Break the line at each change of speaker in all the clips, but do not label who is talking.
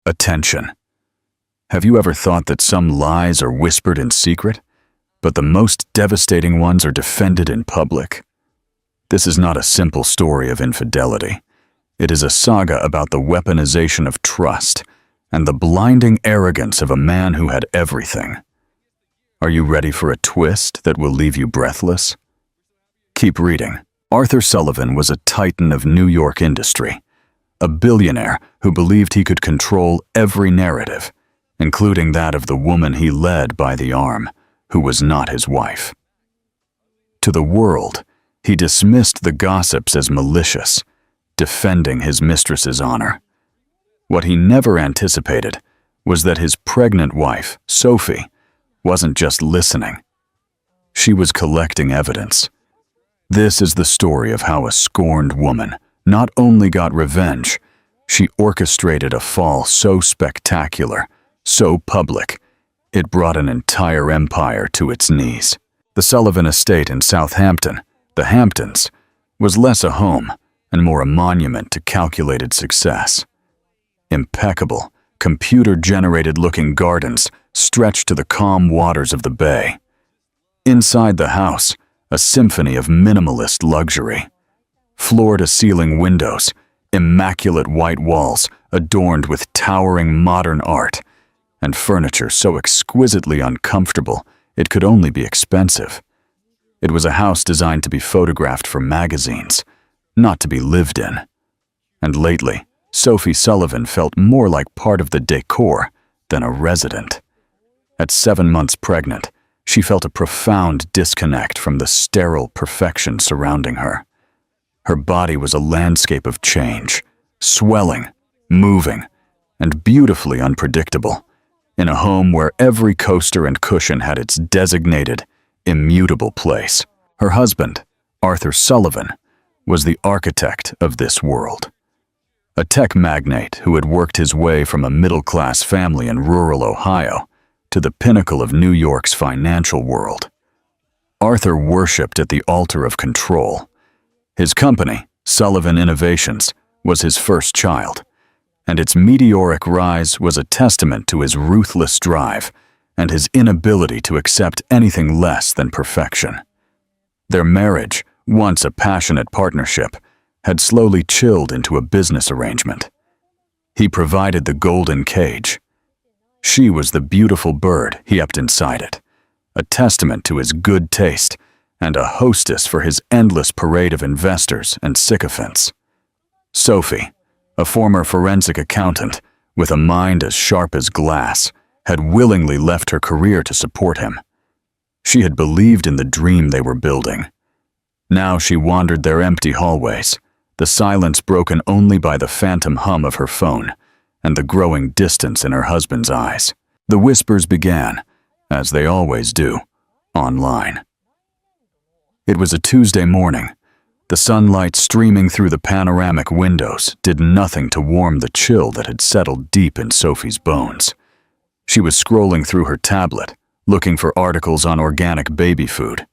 Attention. Have you ever thought that some lies are whispered in secret, but the most devastating ones are defended in public? This is not a simple story of infidelity. It is a saga about the weaponization of trust and the blinding arrogance of a man who had everything. Are you ready for a twist that will leave you breathless? Keep reading. Arthur Sullivan was a titan of New York industry, a billionaire who believed he could control every narrative, including that of the woman he led by the arm, who was not his wife. To the world, he dismissed the gossips as malicious, defending his mistress's honor. What he never anticipated was that his pregnant wife, Sophie, wasn't just listening. She was collecting evidence. This is the story of how a scorned woman not only got revenge, she orchestrated a fall so spectacular, so public, it brought an entire empire to its knees. The Sullivan estate in Southampton, the Hamptons, was less a home and more a monument to calculated success. Impeccable, computer-generated-looking gardens stretched to the calm waters of the bay. Inside the house, a symphony of minimalist luxury. Floor-to-ceiling windows, immaculate white walls adorned with towering modern art, and furniture so exquisitely uncomfortable it could only be expensive. It was a house designed to be photographed for magazines, not to be lived in. And lately, Sophie Sullivan felt more like part of the decor than a resident. At 7 months pregnant, she felt a profound disconnect from the sterile perfection surrounding her. Her body was a landscape of change, swelling, moving, and beautifully unpredictable, in a home where every coaster and cushion had its designated, immutable place. Her husband, Arthur Sullivan, was the architect of this world. A tech magnate who had worked his way from a middle-class family in rural Ohio to the pinnacle of New York's financial world. Arthur worshipped at the altar of control. His company, Sullivan Innovations, was his first child, and its meteoric rise was a testament to his ruthless drive and his inability to accept anything less than perfection. Their marriage, once a passionate partnership, had slowly chilled into a business arrangement. He provided the golden cage. She was the beautiful bird he kept inside it, a testament to his good taste and a hostess for his endless parade of investors and sycophants. Sophie, a former forensic accountant with a mind as sharp as glass, had willingly left her career to support him. She had believed in the dream they were building. Now she wandered their empty hallways, the silence broken only by the phantom hum of her phone and the growing distance in her husband's eyes. The whispers began, as they always do, online. It was a Tuesday morning. The sunlight streaming through the panoramic windows did nothing to warm the chill that had settled deep in Sophie's bones. She was scrolling through her tablet, looking for articles on organic baby food,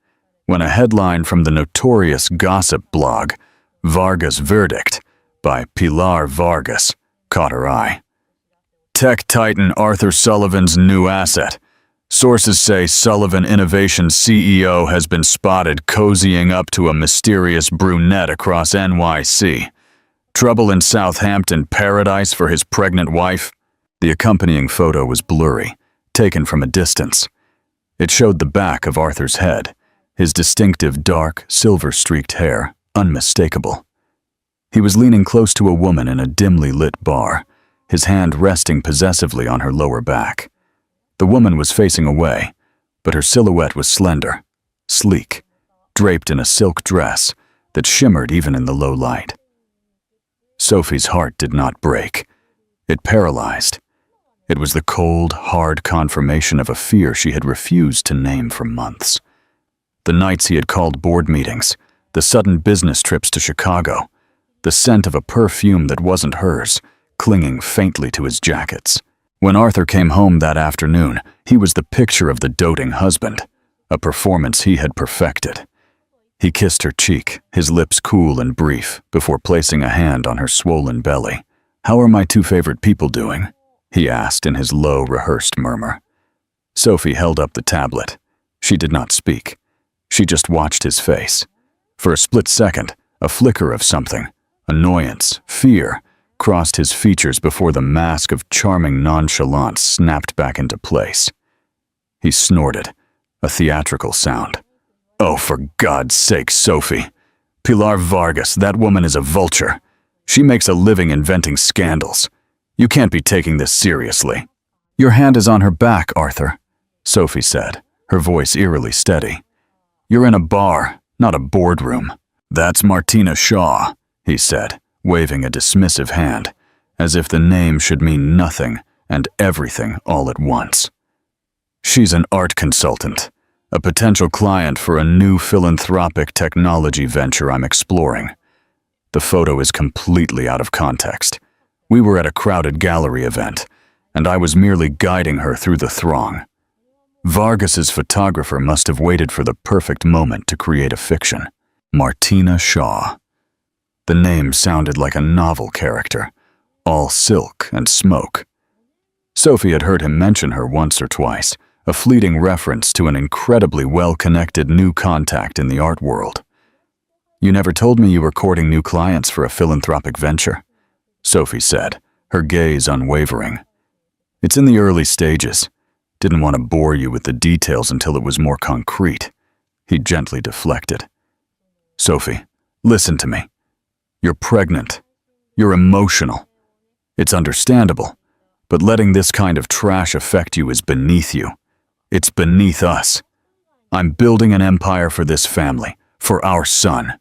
when a headline from the notorious gossip blog, Vargas Verdict, by Pilar Vargas, caught her eye. Tech titan Arthur Sullivan's new asset. Sources say Sullivan Innovations CEO has been spotted cozying up to a mysterious brunette across NYC. Trouble in Southampton paradise for his pregnant wife? The accompanying photo was blurry, taken from a distance. It showed the back of Arthur's head, his distinctive dark, silver-streaked hair, unmistakable. He was leaning close to a woman in a dimly lit bar, his hand resting possessively on her lower back. The woman was facing away, but her silhouette was slender, sleek, draped in a silk dress that shimmered even in the low light. Sophie's heart did not break. It paralyzed. It was the cold, hard confirmation of a fear she had refused to name for months. The nights he had called board meetings, the sudden business trips to Chicago, the scent of a perfume that wasn't hers, clinging faintly to his jackets. When Arthur came home that afternoon, he was the picture of the doting husband, a performance he had perfected. He kissed her cheek, his lips cool and brief, before placing a hand on her swollen belly. "How are my two favorite people doing?" he asked in his low, rehearsed murmur. Sophie held up the tablet. She did not speak. She just watched his face. For a split second, a flicker of something, annoyance, fear, crossed his features before the mask of charming nonchalance snapped back into place. He snorted, a theatrical sound. "Oh, for God's sake, Sophie. Pilar Vargas, that woman is a vulture. She makes a living inventing scandals. You can't be taking this seriously." "Your hand is on her back, Arthur," Sophie said, her voice eerily steady. "You're in a bar, not a boardroom." "That's Martina Shaw," he said, waving a dismissive hand, as if the name should mean nothing and everything all at once. "She's an art consultant, a potential client for a new philanthropic technology venture I'm exploring. The photo is completely out of context. We were at a crowded gallery event, and I was merely guiding her through the throng. Vargas's photographer must have waited for the perfect moment to create a fiction. Martina Shaw. The name sounded like a novel character, all silk and smoke. Sophie had heard him mention her once or twice, a fleeting reference to an incredibly well-connected new contact in the art world. "You never told me you were courting new clients for a philanthropic venture," Sophie said, her gaze unwavering. "It's in the early stages. Didn't want to bore you with the details until it was more concrete." He gently deflected. "Sophie, listen to me. You're pregnant. You're emotional. It's understandable, but letting this kind of trash affect you is beneath you. It's beneath us. I'm building an empire for this family, for our son.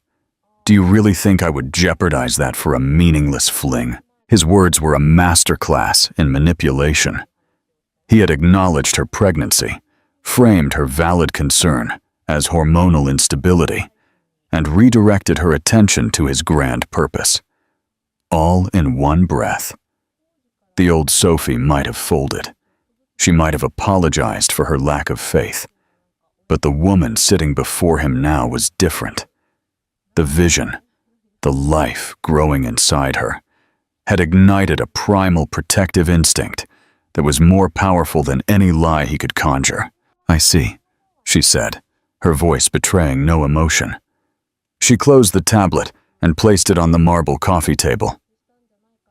Do you really think I would jeopardize that for a meaningless fling?" His words were a masterclass in manipulation. He had acknowledged her pregnancy, framed her valid concern as hormonal instability, and redirected her attention to his grand purpose. All in one breath. The old Sophie might have folded. She might have apologized for her lack of faith. But the woman sitting before him now was different. The vision, the life growing inside her, had ignited a primal protective instinct that was more powerful than any lie he could conjure. "I see," she said, her voice betraying no emotion. She closed the tablet and placed it on the marble coffee table.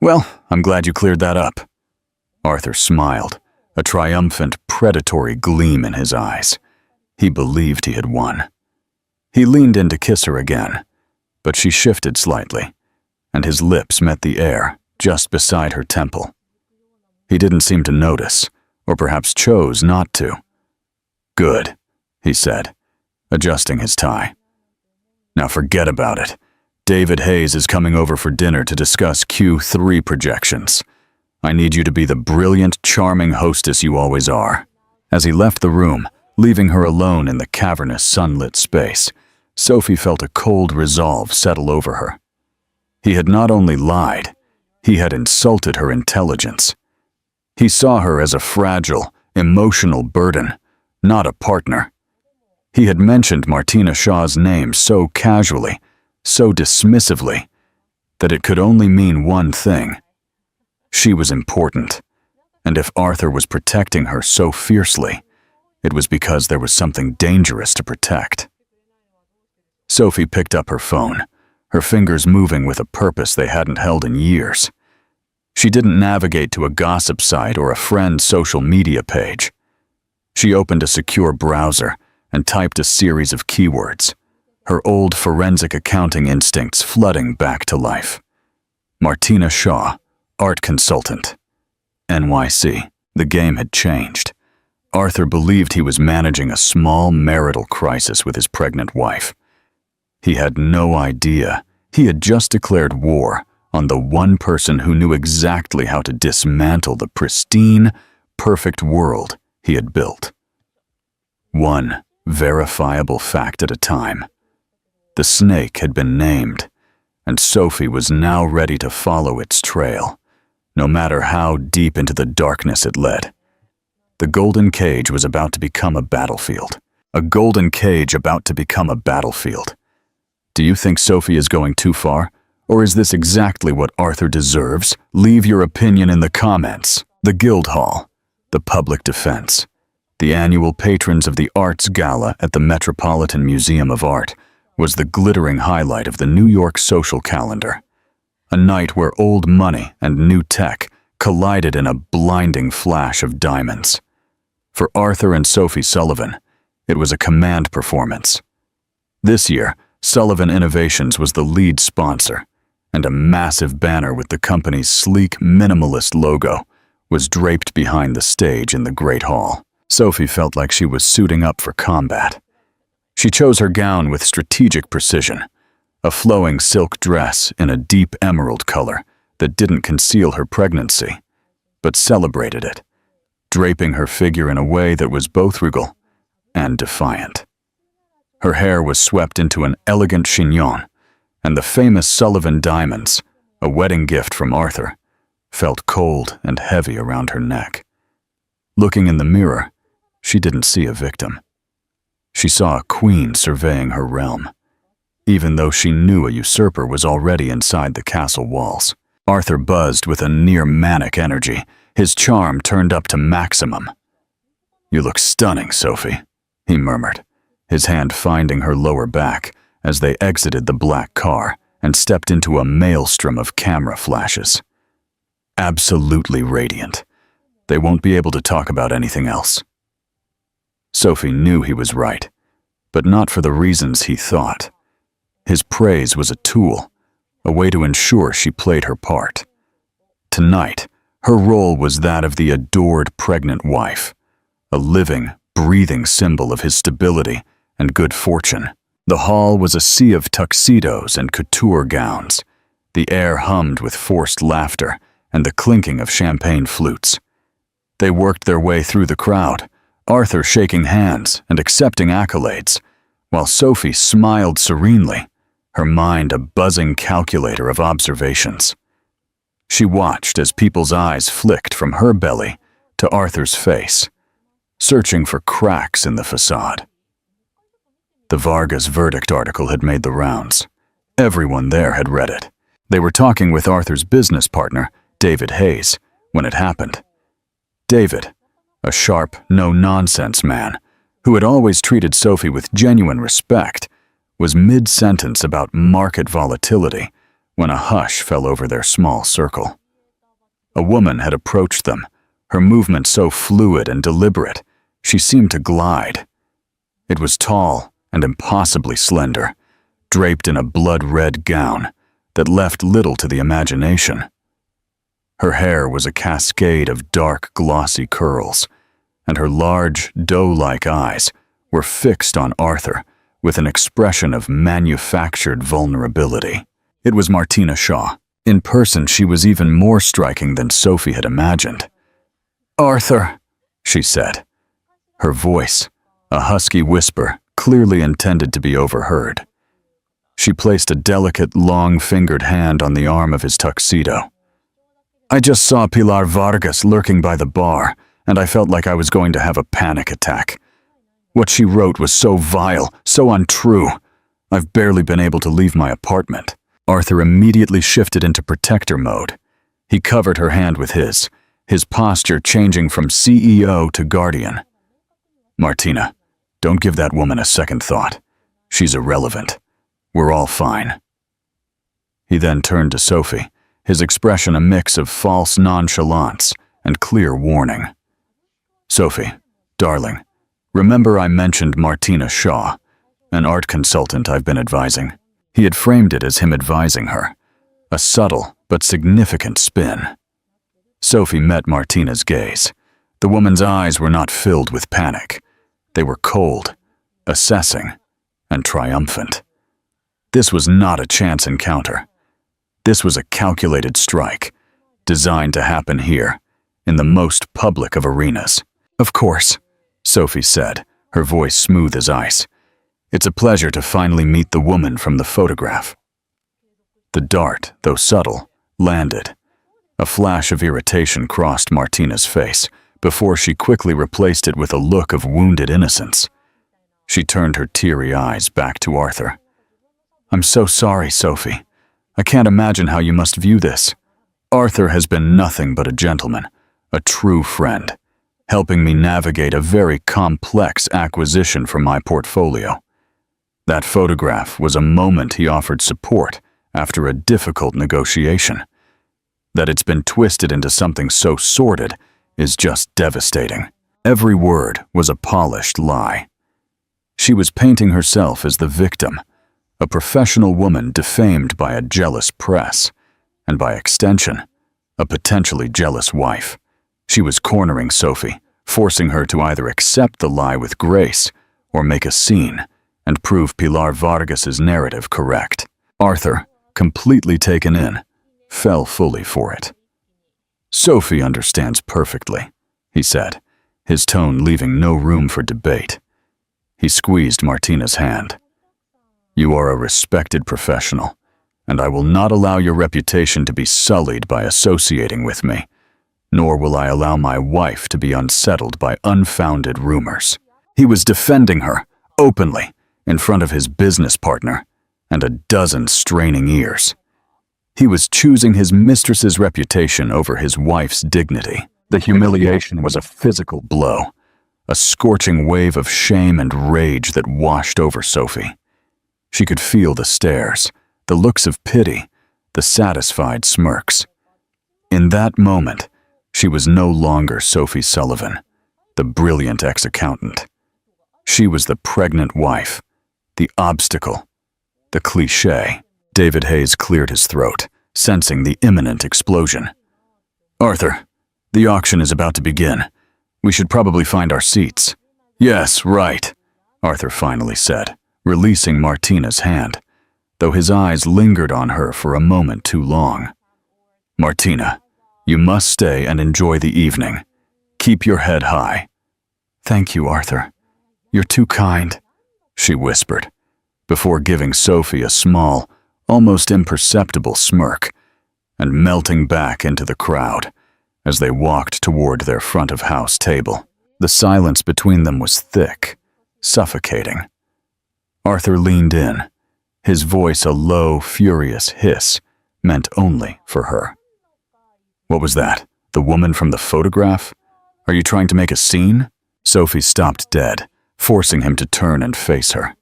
"Well, I'm glad you cleared that up." Arthur smiled, a triumphant, predatory gleam in his eyes. He believed he had won. He leaned in to kiss her again, but she shifted slightly, and his lips met the air just beside her temple. He didn't seem to notice, or perhaps chose not to. "Good," he said, adjusting his tie. "Now forget about it. David Hayes is coming over for dinner to discuss Q3 projections. I need you to be the brilliant, charming hostess you always are." As he left the room, leaving her alone in the cavernous, sunlit space, Sophie felt a cold resolve settle over her. He had not only lied, he had insulted her intelligence. He saw her as a fragile, emotional burden, not a partner. He had mentioned Martina Shaw's name so casually, so dismissively, that it could only mean one thing. She was important, and if Arthur was protecting her so fiercely, it was because there was something dangerous to protect. Sophie picked up her phone, her fingers moving with a purpose they hadn't held in years. She didn't navigate to a gossip site or a friend's social media page. She opened a secure browser and typed a series of keywords, her old forensic accounting instincts flooding back to life. Martina Shaw, art consultant. NYC. The game had changed. Arthur believed he was managing a small marital crisis with his pregnant wife. He had no idea he had just declared war on the one person who knew exactly how to dismantle the pristine, perfect world he had built. One verifiable fact at a time. The snake had been named, and Sophie was now ready to follow its trail, no matter how deep into the darkness it led. The golden cage was about to become a battlefield. A golden cage about to become a battlefield. Do you think Sophie is going too far? Or is this exactly what Arthur deserves? Leave your opinion in the comments. The Guildhall, the public defense, the annual patrons of the Arts Gala at the Metropolitan Museum of Art, was the glittering highlight of the New York social calendar. A night where old money and new tech collided in a blinding flash of diamonds. For Arthur and Sophie Sullivan, it was a command performance. This year, Sullivan Innovations was the lead sponsor, and a massive banner with the company's sleek, minimalist logo was draped behind the stage in the Great Hall. Sophie felt like she was suiting up for combat. She chose her gown with strategic precision, a flowing silk dress in a deep emerald color that didn't conceal her pregnancy, but celebrated it, draping her figure in a way that was both regal and defiant. Her hair was swept into an elegant chignon, and the famous Sullivan diamonds, a wedding gift from Arthur, felt cold and heavy around her neck. Looking in the mirror, she didn't see a victim. She saw a queen surveying her realm, even though she knew a usurper was already inside the castle walls. Arthur buzzed with a near-manic energy, his charm turned up to maximum. "You look stunning, Sophie," he murmured, his hand finding her lower back as they exited the black car and stepped into a maelstrom of camera flashes. Absolutely radiant. They won't be able to talk about anything else. Sophie knew he was right, but not for the reasons he thought. His praise was a tool, a way to ensure she played her part. Tonight, her role was that of the adored pregnant wife, a living, breathing symbol of his stability and good fortune. The hall was a sea of tuxedos and couture gowns. The air hummed with forced laughter and the clinking of champagne flutes. They worked their way through the crowd, Arthur shaking hands and accepting accolades, while Sophie smiled serenely, her mind a buzzing calculator of observations. She watched as people's eyes flicked from her belly to Arthur's face, searching for cracks in the facade. The Vargas verdict article had made the rounds. Everyone there had read it. They were talking with Arthur's business partner, David Hayes, when it happened. David, a sharp, no-nonsense man, who had always treated Sophie with genuine respect, was mid-sentence about market volatility when a hush fell over their small circle. A woman had approached them, her movement so fluid and deliberate, she seemed to glide. It was tall and impossibly slender, draped in a blood-red gown that left little to the imagination. Her hair was a cascade of dark, glossy curls, and her large, doe-like eyes were fixed on Arthur with an expression of manufactured vulnerability. It was Martina Shaw. In person, she was even more striking than Sophie had imagined. "Arthur," she said, her voice, a husky whisper, clearly intended to be overheard. She placed a delicate, long-fingered hand on the arm of his tuxedo. "I just saw Pilar Vargas lurking by the bar, and I felt like I was going to have a panic attack. What she wrote was so vile, so untrue. I've barely been able to leave my apartment." Arthur immediately shifted into protector mode. He covered her hand with his posture changing from CEO to guardian. "Martina, don't give that woman a second thought. She's irrelevant. We're all fine." He then turned to Sophie, his expression a mix of false nonchalance and clear warning. "Sophie, darling, remember I mentioned Martina Shaw, an art consultant I've been advising." He had framed it as him advising her, a subtle but significant spin. Sophie met Martina's gaze. The woman's eyes were not filled with panic. They were cold, assessing, and triumphant. This was not a chance encounter. This was a calculated strike, designed to happen here, in the most public of arenas. "Of course," Sophie said, her voice smooth as ice. "It's a pleasure to finally meet the woman from the photograph." The dart, though subtle, landed. A flash of irritation crossed Martina's face before she quickly replaced it with a look of wounded innocence. She turned her teary eyes back to Arthur. "I'm so sorry, Sophie. I can't imagine how you must view this. Arthur has been nothing but a gentleman, a true friend, helping me navigate a very complex acquisition for my portfolio. That photograph was a moment he offered support after a difficult negotiation. That it's been twisted into something so sordid is just devastating. Every word was a polished lie. She was painting herself as the victim, a professional woman defamed by a jealous press, and by extension, a potentially jealous wife. She was cornering Sophie, forcing her to either accept the lie with grace or make a scene and prove Pilar Vargas's narrative correct. Arthur, completely taken in, fell fully for it. "Sophie understands perfectly," he said, his tone leaving no room for debate. He squeezed Martina's hand. "You are a respected professional, and I will not allow your reputation to be sullied by associating with me, nor will I allow my wife to be unsettled by unfounded rumors." He was defending her, openly, in front of his business partner and a dozen straining ears. He was choosing his mistress's reputation over his wife's dignity. The humiliation was a physical blow, a scorching wave of shame and rage that washed over Sophie. She could feel the stares, the looks of pity, the satisfied smirks. In that moment, she was no longer Sophie Sullivan, the brilliant ex-accountant. She was the pregnant wife, the obstacle, the cliché. David Hayes cleared his throat, sensing the imminent explosion. "Arthur, the auction is about to begin. We should probably find our seats." "Yes, right," Arthur finally said, releasing Martina's hand, though his eyes lingered on her for a moment too long. "Martina, you must stay and enjoy the evening. Keep your head high." "Thank you, Arthur. You're too kind," she whispered, before giving Sophie a small, almost imperceptible smirk and melting back into the crowd as they walked toward their front-of-house table. The silence between them was thick, suffocating. Arthur leaned in, his voice a low, furious hiss meant only for her. "What was that? The woman from the photograph? Are you trying to make a scene?" Sophie stopped dead, forcing him to turn and face her.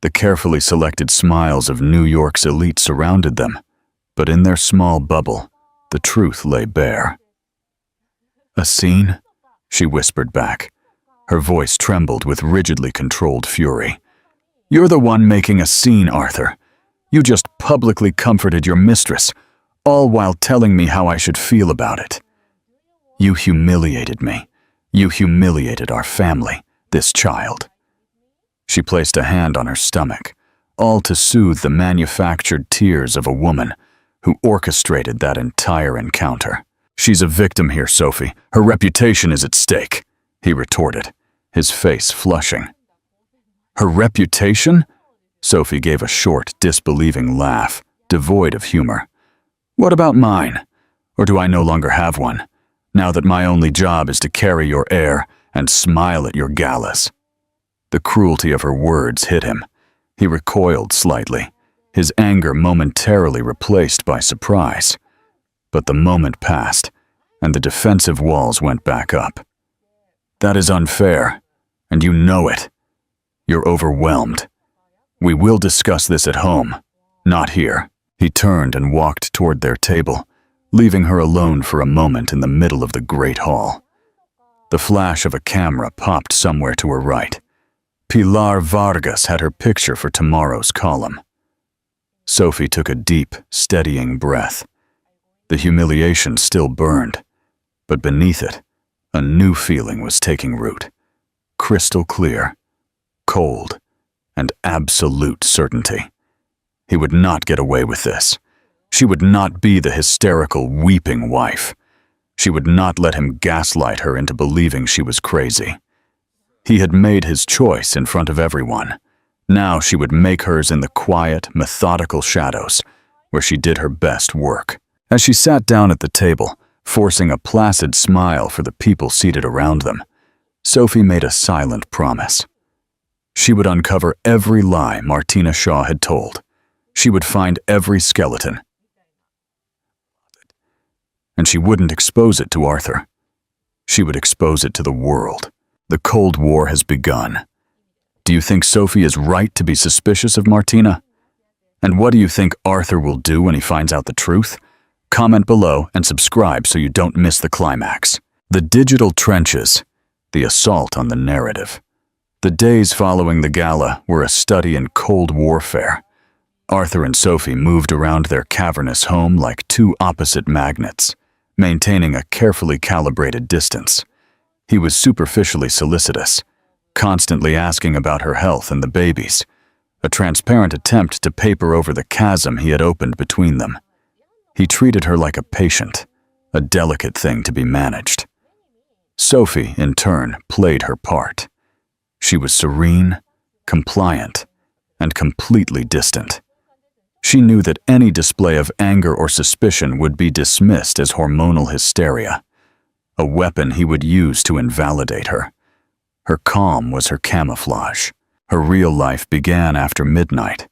The carefully selected smiles of New York's elite surrounded them, but in their small bubble, the truth lay bare. "A scene?" she whispered back. Her voice trembled with rigidly controlled fury. "You're the one making a scene, Arthur. You just publicly comforted your mistress, all while telling me how I should feel about it. You humiliated me. You humiliated our family, this child." She placed a hand on her stomach, all to soothe the manufactured tears of a woman who orchestrated that entire encounter. "She's a victim here, Sophie. Her reputation is at stake," he retorted, his face flushing. "Her reputation?" Sophie gave a short, disbelieving laugh, devoid of humor. "What about mine? Or do I no longer have one, now that my only job is to carry your heir and smile at your galas?" The cruelty of her words hit him. He recoiled slightly, his anger momentarily replaced by surprise. But the moment passed, and the defensive walls went back up. "That is unfair, and you know it. You're overwhelmed. We will discuss this at home, not here." He turned and walked toward their table, leaving her alone for a moment in the middle of the great hall. The flash of a camera popped somewhere to her right. Pilar Vargas had her picture for tomorrow's column. Sophie took a deep, steadying breath. The humiliation still burned, but beneath it, a new feeling was taking root. Crystal clear, cold, and absolute certainty. He would not get away with this. She would not be the hysterical, weeping wife. She would not let him gaslight her into believing she was crazy. He had made his choice in front of everyone. Now she would make hers in the quiet, methodical shadows, where she did her best work. As she sat down at the table, forcing a placid smile for the people seated around them, Sophie made a silent promise. She would uncover every lie Martina Shaw had told. She would find every skeleton. And she wouldn't expose it to Arthur. she would expose it to the world. The Cold War has begun. Do you think Sophie is right to be suspicious of Martina? And what do you think Arthur will do when he finds out the truth? Comment below and subscribe so you don't miss the climax. The digital trenches, the assault on the narrative. The days following the gala were a study in cold warfare. Arthur and Sophie moved around their cavernous home like two opposite magnets, maintaining a carefully calibrated distance. He was superficially solicitous, constantly asking about her health and the babies, a transparent attempt to paper over the chasm he had opened between them. He treated her like a patient, a delicate thing to be managed. Sophie, in turn, played her part. She was serene, compliant, and completely distant. She knew that any display of anger or suspicion would be dismissed as hormonal hysteria, a weapon he would use to invalidate her. Her calm was her camouflage. Her real life began after midnight.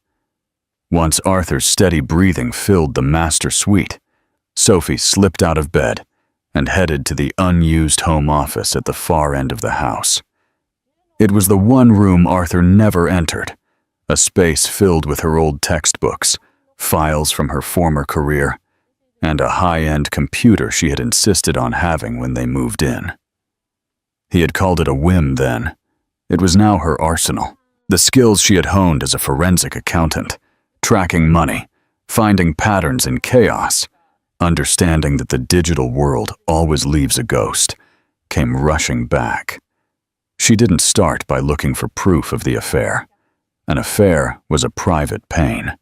Once Arthur's steady breathing filled the master suite, Sophie slipped out of bed and headed to the unused home office at the far end of the house. It was the one room Arthur never entered, a space filled with her old textbooks, files from her former career, and a high-end computer she had insisted on having when they moved in. He had called it a whim then. It was now her arsenal. The skills she had honed as a forensic accountant, tracking money, finding patterns in chaos, understanding that the digital world always leaves a ghost, came rushing back. She didn't start by looking for proof of the affair. An affair was a private pain.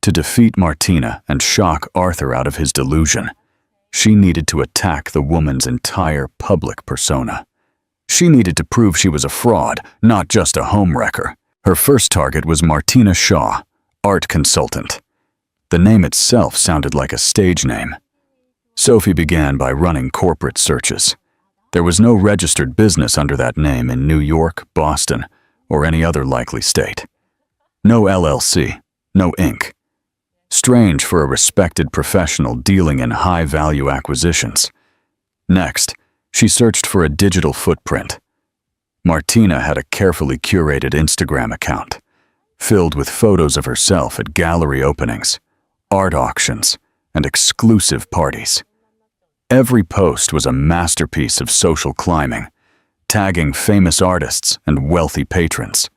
To defeat Martina and shock Arthur out of his delusion, she needed to attack the woman's entire public persona. She needed to prove she was a fraud, not just a homewrecker. Her first target was Martina Shaw, art consultant. The name itself sounded like a stage name. Sophie began by running corporate searches. There was no registered business under that name in New York, Boston, or any other likely state. No LLC, no Inc. Strange for a respected professional dealing in high-value acquisitions. Next, she searched for a digital footprint. Martina had a carefully curated Instagram account, filled with photos of herself at gallery openings, art auctions, and exclusive parties. Every post was a masterpiece of social climbing, tagging famous artists and wealthy patrons.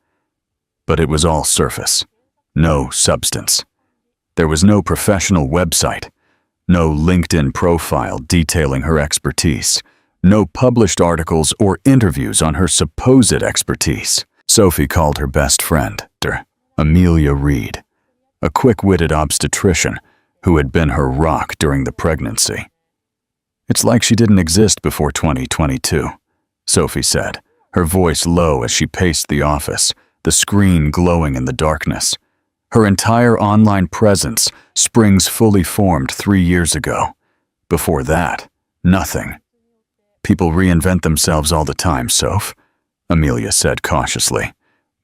But it was all surface, no substance. There was no professional website, no LinkedIn profile detailing her expertise, no published articles or interviews on her supposed expertise. Sophie called her best friend, Amelia Reed, a quick-witted obstetrician who had been her rock during the pregnancy. "It's like she didn't exist before 2022, Sophie said, her voice low as she paced the office, the screen glowing in the darkness. Her entire online presence springs fully formed 3 years ago. Before that, nothing." "People reinvent themselves all the time, Soph," Amelia said cautiously.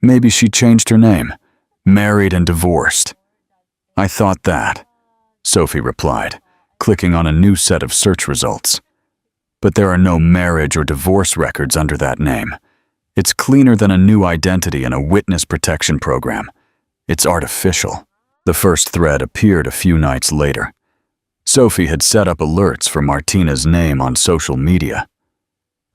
"Maybe she changed her name, married and divorced." "I thought that," Sophie replied, clicking on a new set of search results. "But there are no marriage or divorce records under that name. It's cleaner than a new identity in a witness protection program. It's artificial." The first thread appeared a few nights later. Sophie had set up alerts for Martina's name on social media.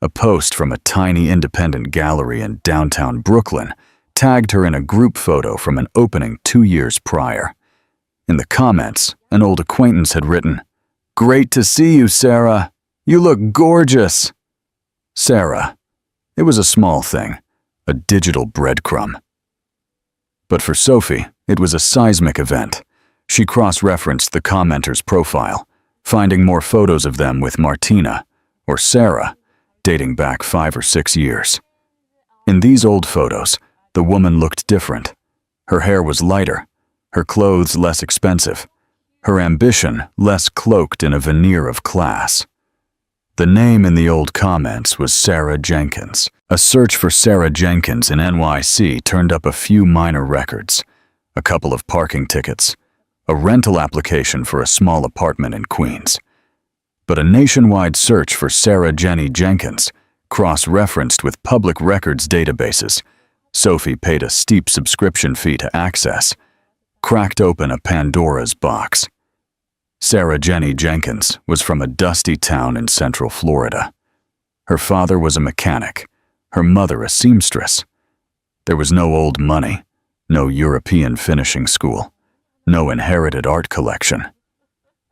A post from a tiny independent gallery in downtown Brooklyn tagged her in a group photo from an opening 2 years prior. In the comments, an old acquaintance had written, "Great to see you, Sarah. You look gorgeous." Sarah. It was a small thing, a digital breadcrumb. But for Sophie, it was a seismic event. She cross-referenced the commenter's profile, finding more photos of them with Martina, or Sarah, dating back 5 or 6 years. In these old photos, the woman looked different. Her hair was lighter, her clothes less expensive, her ambition less cloaked in a veneer of class. The name in the old comments was Sarah Jenkins. A search for Sarah Jenkins in NYC turned up a few minor records, a couple of parking tickets, a rental application for a small apartment in Queens. But a nationwide search for Sarah Jenny Jenkins, cross-referenced with public records databases, Sophie paid a steep subscription fee to access, cracked open a Pandora's box. Sarah Jenny Jenkins was from a dusty town in Central Florida. Her father was a mechanic, her mother a seamstress. There was no old money, no European finishing school, no inherited art collection.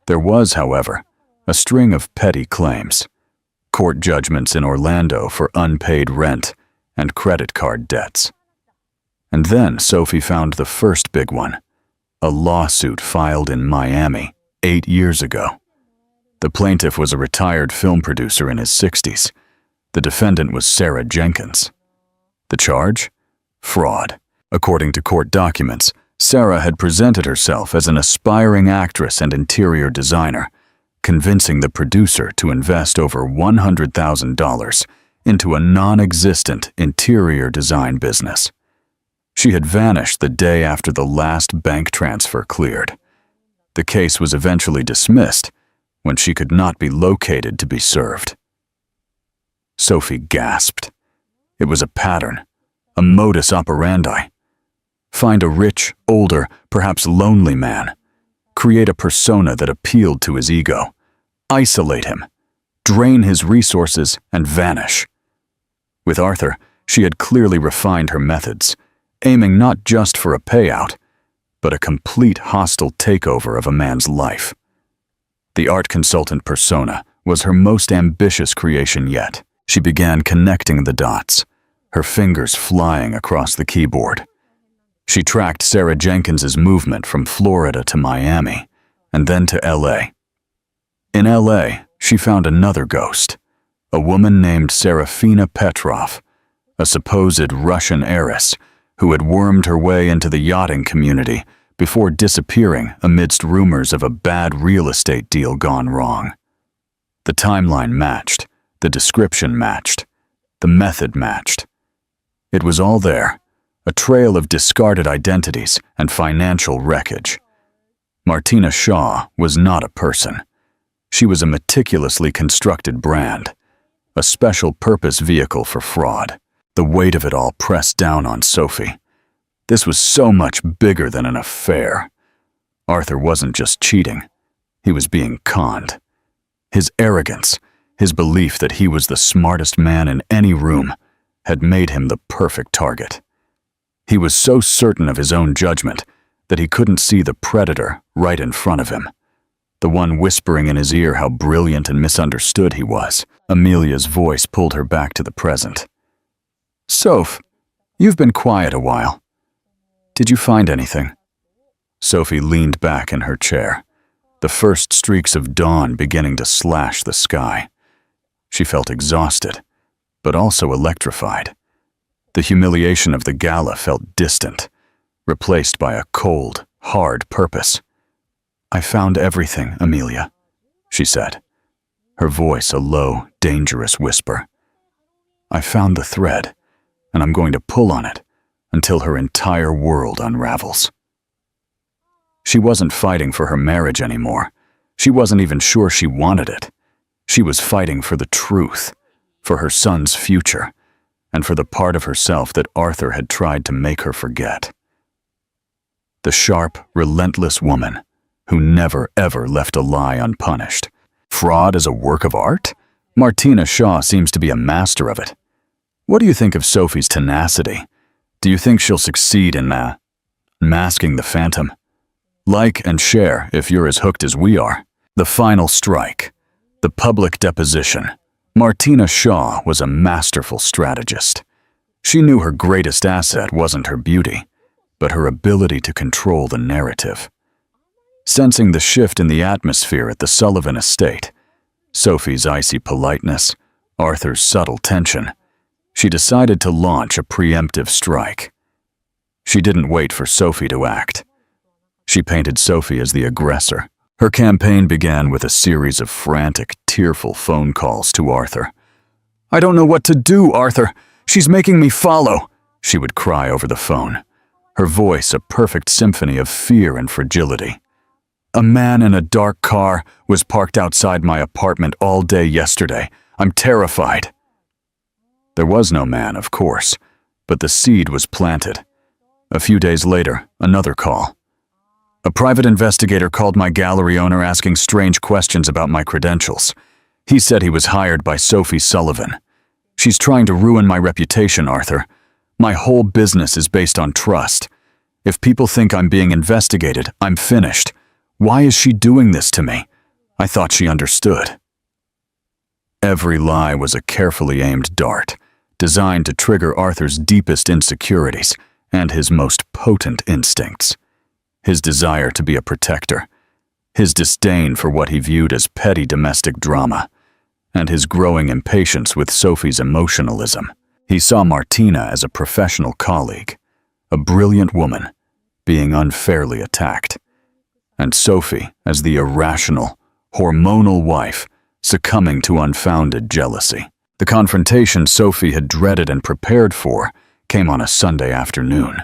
There was, however, a string of petty claims, court judgments in Orlando for unpaid rent and credit card debts. And then Sophie found the first big one, a lawsuit filed in Miami 8 years ago. The plaintiff was a retired film producer in his 60s. The defendant was Sarah Jenkins. The charge? Fraud. According to court documents, Sarah had presented herself as an aspiring actress and interior designer, convincing the producer to invest over $100,000 into a non-existent interior design business. She had vanished the day after the last bank transfer cleared. The case was eventually dismissed when she could not be located to be served. Sophie gasped. It was a pattern, a modus operandi. Find a rich, older, perhaps lonely man. Create a persona that appealed to his ego. Isolate him. Drain his resources and vanish. With Arthur, she had clearly refined her methods, aiming not just for a payout, but a complete hostile takeover of a man's life. The art consultant persona was her most ambitious creation yet. She began connecting the dots, her fingers flying across the keyboard. She tracked Sarah Jenkins's movement from Florida to Miami, and then to LA. In LA, she found another ghost, a woman named Serafina Petrov, a supposed Russian heiress who had wormed her way into the yachting community before disappearing amidst rumors of a bad real estate deal gone wrong. The timeline matched, the description matched, the method matched. It was all there, a trail of discarded identities and financial wreckage. Martina Shaw was not a person. She was a meticulously constructed brand, a special purpose vehicle for fraud. The weight of it all pressed down on Sophie. This was so much bigger than an affair. Arthur wasn't just cheating. He was being conned. His arrogance, his belief that he was the smartest man in any room, had made him the perfect target. He was so certain of his own judgment that he couldn't see the predator right in front of him, the one whispering in his ear how brilliant and misunderstood he was. Amelia's voice pulled her back to the present. "Soph, you've been quiet a while. Did you find anything?" Sophie leaned back in her chair, the first streaks of dawn beginning to slash the sky. She felt exhausted, but also electrified. The humiliation of the gala felt distant, replaced by a cold, hard purpose. "I found everything, Amelia," she said, her voice a low, dangerous whisper. "I found the thread, and I'm going to pull on it until her entire world unravels." She wasn't fighting for her marriage anymore. She wasn't even sure she wanted it. She was fighting for the truth, for her son's future, and for the part of herself that Arthur had tried to make her forget. The sharp, relentless woman who never ever left a lie unpunished. Fraud as a work of art? Martina Shaw seems to be a master of it. What do you think of Sophie's tenacity? Do you think she'll succeed in masking the phantom? Like and share if you're as hooked as we are. The final strike. The public deposition. Martina Shaw was a masterful strategist. She knew her greatest asset wasn't her beauty, but her ability to control the narrative. Sensing the shift in the atmosphere at the Sullivan estate, Sophie's icy politeness, Arthur's subtle tension, she decided to launch a preemptive strike. She didn't wait for Sophie to act. She painted Sophie as the aggressor. Her campaign began with a series of frantic, tearful phone calls to Arthur. "I don't know what to do, Arthur. She's making me follow," she would cry over the phone, her voice a perfect symphony of fear and fragility. A man in a dark car was parked outside my apartment all day yesterday. I'm terrified." There was no man, of course, but the seed was planted. A few days later, another call. A private investigator called my gallery owner asking strange questions about my credentials. He said he was hired by Sophie Sullivan. "She's trying to ruin my reputation, Arthur. My whole business is based on trust. If people think I'm being investigated, I'm finished. Why is she doing this to me? I thought she understood." Every lie was a carefully aimed dart, designed to trigger Arthur's deepest insecurities and his most potent instincts. His desire to be a protector, his disdain for what he viewed as petty domestic drama, and his growing impatience with Sophie's emotionalism. He saw Martina as a professional colleague, a brilliant woman, being unfairly attacked, and Sophie as the irrational, hormonal wife succumbing to unfounded jealousy. The confrontation Sophie had dreaded and prepared for came on a Sunday afternoon.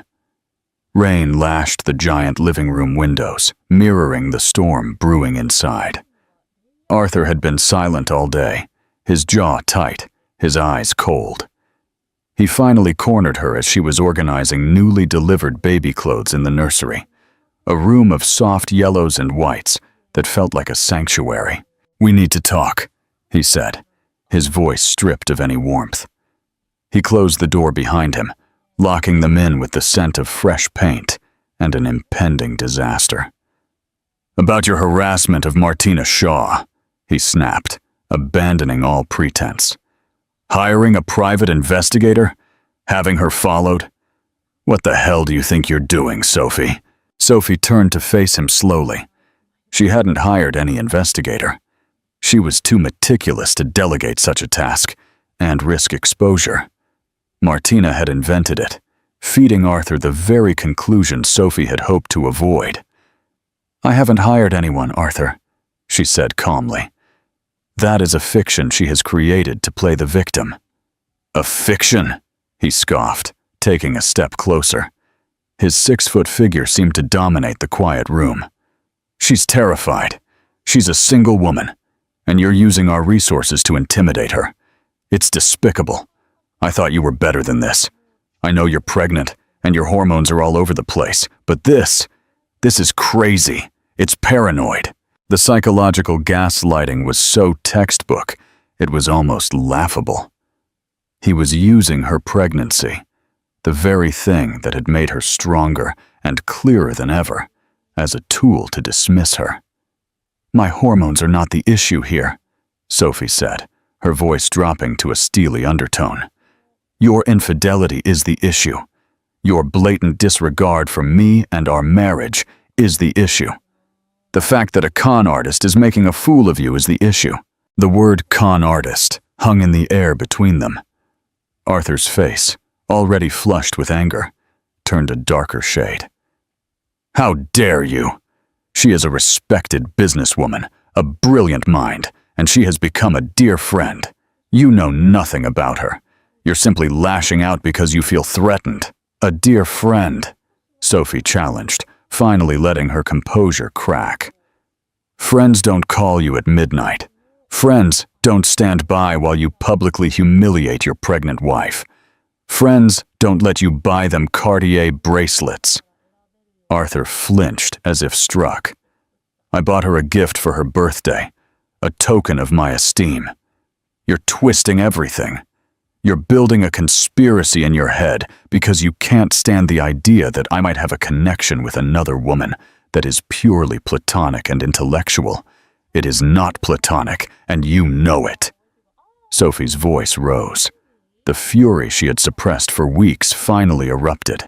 Rain lashed the giant living room windows, mirroring the storm brewing inside. Arthur had been silent all day, his jaw tight, his eyes cold. He finally cornered her as she was organizing newly delivered baby clothes in the nursery, a room of soft yellows and whites that felt like a sanctuary. "We need to talk," he said, his voice stripped of any warmth. He closed the door behind him, locking them in with the scent of fresh paint and an impending disaster. "About your harassment of Martina Shaw," he snapped, abandoning all pretense. "Hiring a private investigator? Having her followed? What the hell do you think you're doing, Sophie?" Sophie turned to face him slowly. She hadn't hired any investigator. She was too meticulous to delegate such a task and risk exposure. Martina had invented it, feeding Arthur the very conclusion Sophie had hoped to avoid. "I haven't hired anyone, Arthur," she said calmly. "That is a fiction she has created to play the victim." "A fiction?" he scoffed, taking a step closer. His 6-foot figure seemed to dominate the quiet room. "She's terrified. She's a single woman, and you're using our resources to intimidate her. It's despicable. I thought you were better than this. I know you're pregnant, and your hormones are all over the place, but this is crazy. It's paranoid." The psychological gaslighting was so textbook, it was almost laughable. He was using her pregnancy, the very thing that had made her stronger and clearer than ever, as a tool to dismiss her. "My hormones are not the issue here," Sophie said, her voice dropping to a steely undertone. "Your infidelity is the issue. Your blatant disregard for me and our marriage is the issue. The fact that a con artist is making a fool of you is the issue." The word con artist hung in the air between them. Arthur's face, already flushed with anger, turned a darker shade. "How dare you? She is a respected businesswoman, a brilliant mind, and she has become a dear friend. You know nothing about her. You're simply lashing out because you feel threatened." "A dear friend," Sophie challenged, finally letting her composure crack. "Friends don't call you at midnight. Friends don't stand by while you publicly humiliate your pregnant wife. Friends don't let you buy them Cartier bracelets." Arthur flinched as if struck. "I bought her a gift for her birthday, a token of my esteem. You're twisting everything. You're building a conspiracy in your head because you can't stand the idea that I might have a connection with another woman that is purely platonic and intellectual. It is not platonic, and you know it." Sophie's voice rose. The fury she had suppressed for weeks finally erupted.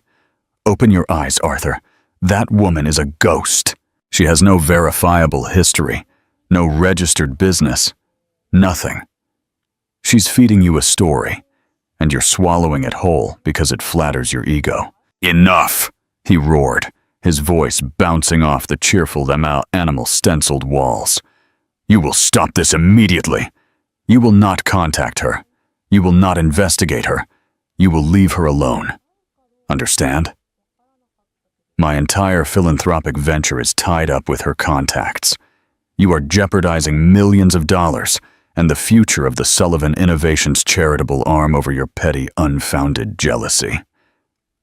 "Open your eyes, Arthur. That woman is a ghost. She has no verifiable history, no registered business, nothing. She's feeding you a story, and you're swallowing it whole because it flatters your ego." "Enough!" he roared, his voice bouncing off the cheerful animal-stenciled walls. "You will stop this immediately. You will not contact her. You will not investigate her. You will leave her alone. Understand?" My entire philanthropic venture is tied up with her contacts. You are jeopardizing millions of dollars and the future of the Sullivan Innovations charitable arm over your petty, unfounded jealousy."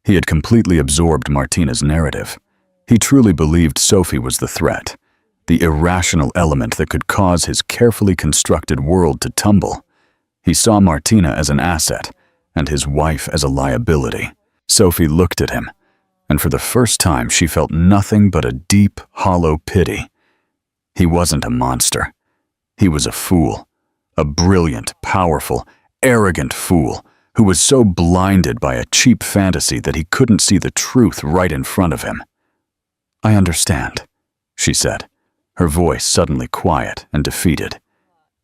He had completely absorbed Martina's narrative. He truly believed Sophie was the threat, the irrational element that could cause his carefully constructed world to tumble. He saw Martina as an asset and his wife as a liability. Sophie looked at him, and for the first time she felt nothing but a deep, hollow pity. He wasn't a monster. He was a fool, a brilliant, powerful, arrogant fool who was so blinded by a cheap fantasy that he couldn't see the truth right in front of him. "I understand," she said, her voice suddenly quiet and defeated.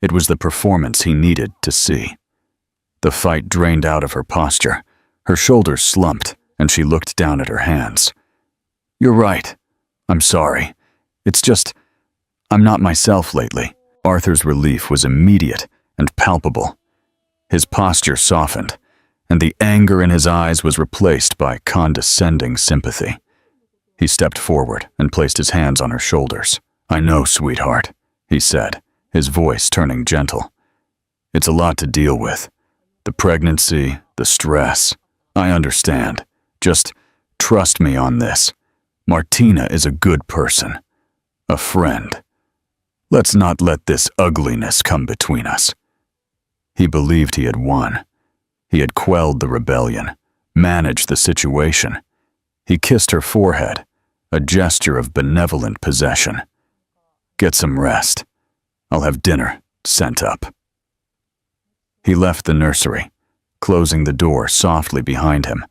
It was the performance he needed to see. The fight drained out of her posture. Her shoulders slumped, and she looked down at her hands. "You're right. I'm sorry. It's just, I'm not myself lately." Arthur's relief was immediate and palpable. His posture softened, and the anger in his eyes was replaced by condescending sympathy. He stepped forward and placed his hands on her shoulders. "I know, sweetheart," he said, his voice turning gentle. "It's a lot to deal with. The pregnancy, the stress. I understand. Just trust me on this. Martina is a good person, a friend. Let's not let this ugliness come between us." He believed he had won. He had quelled the rebellion, managed the situation. He kissed her forehead, a gesture of benevolent possession. "Get some rest. I'll have dinner sent up." He left the nursery, closing the door softly behind him,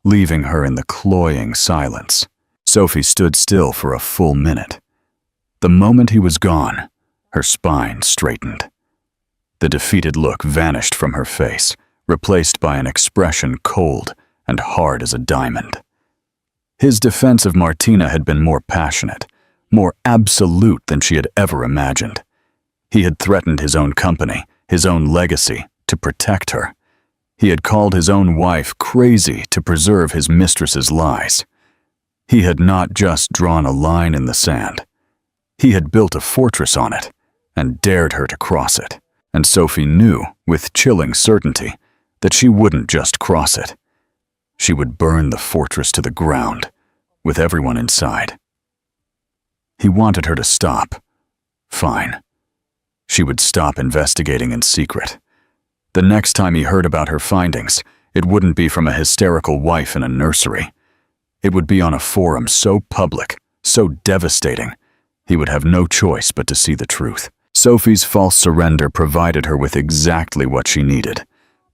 leaving her in the cloying silence. Sophie stood still for a full minute. The moment he was gone, her spine straightened. The defeated look vanished from her face, replaced by an expression cold and hard as a diamond. His defense of Martina had been more passionate, more absolute than she had ever imagined. He had threatened his own company, his own legacy, to protect her. He had called his own wife crazy to preserve his mistress's lies. He had not just drawn a line in the sand. He had built a fortress on it and dared her to cross it. And Sophie knew, with chilling certainty, that she wouldn't just cross it. She would burn the fortress to the ground, with everyone inside. He wanted her to stop. Fine. She would stop investigating in secret. The next time he heard about her findings, it wouldn't be from a hysterical wife in a nursery. It would be on a forum so public, so devastating, he would have no choice but to see the truth. Sophie's false surrender provided her with exactly what she needed: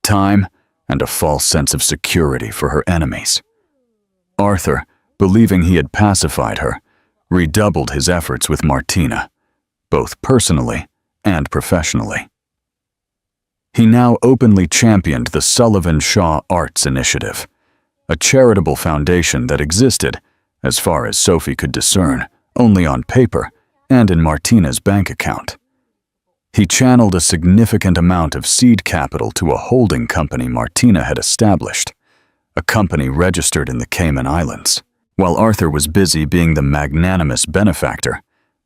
time and a false sense of security for her enemies. Arthur, believing he had pacified her, redoubled his efforts with Martina, both personally and professionally. He now openly championed the Sullivan Shaw Arts Initiative, a charitable foundation that existed, as far as Sophie could discern, only on paper and in Martina's bank account. He channeled a significant amount of seed capital to a holding company Martina had established, a company registered in the Cayman Islands. While Arthur was busy being the magnanimous benefactor,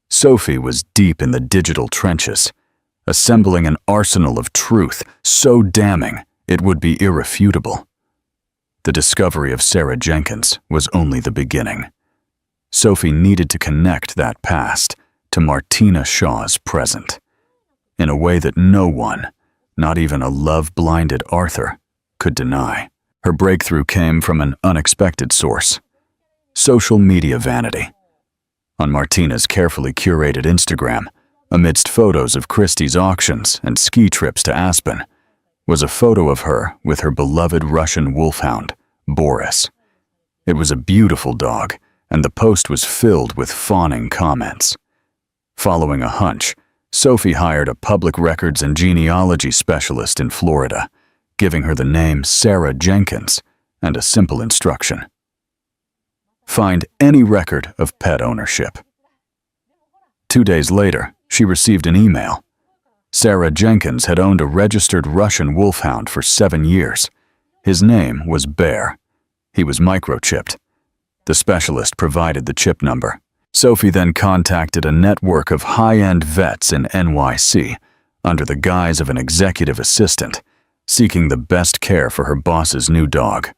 Sophie was deep in the digital trenches, assembling an arsenal of truth so damning it would be irrefutable. The discovery of Sarah Jenkins was only the beginning. Sophie needed to connect that past to Martina Shaw's present, in a way that no one, not even a love-blinded Arthur, could deny. Her breakthrough came from an unexpected source: social media vanity. On Martina's carefully curated Instagram, amidst photos of Christie's auctions and ski trips to Aspen, was a photo of her with her beloved Russian wolfhound, Boris. It was a beautiful dog, and the post was filled with fawning comments. Following a hunch, Sophie hired a public records and genealogy specialist in Florida, giving her the name Sarah Jenkins and a simple instruction: find any record of pet ownership. 2 days later, she received an email. Sarah Jenkins had owned a registered Russian wolfhound for 7 years. His name was Bear. He was microchipped. The specialist provided the chip number. Sophie then contacted a network of high-end vets in NYC under the guise of an executive assistant, seeking the best care for her boss's new dog.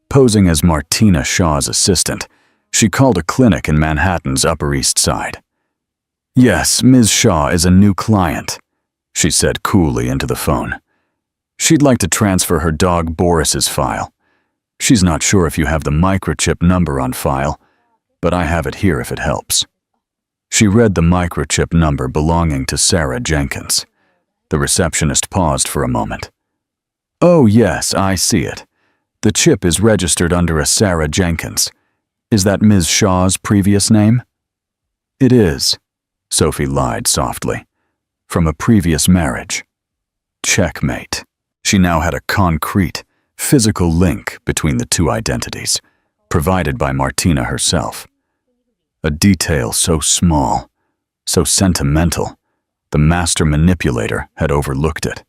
Posing as Martina Shaw's assistant, she called a clinic in Manhattan's Upper East Side. "Yes, Ms. Shaw is a new client," she said coolly into the phone. "She'd like to transfer her dog Boris's file. She's not sure if you have the microchip number on file, but I have it here if it helps." She read the microchip number belonging to Sarah Jenkins. The receptionist paused for a moment. "Oh yes, I see it. The chip is registered under a Sarah Jenkins. Is that Ms. Shaw's previous name?" "It is," Sophie lied softly. "From a previous marriage." Checkmate. She now had a concrete, physical link between the two identities, provided by Martina herself. A detail so small, so sentimental, the master manipulator had overlooked it.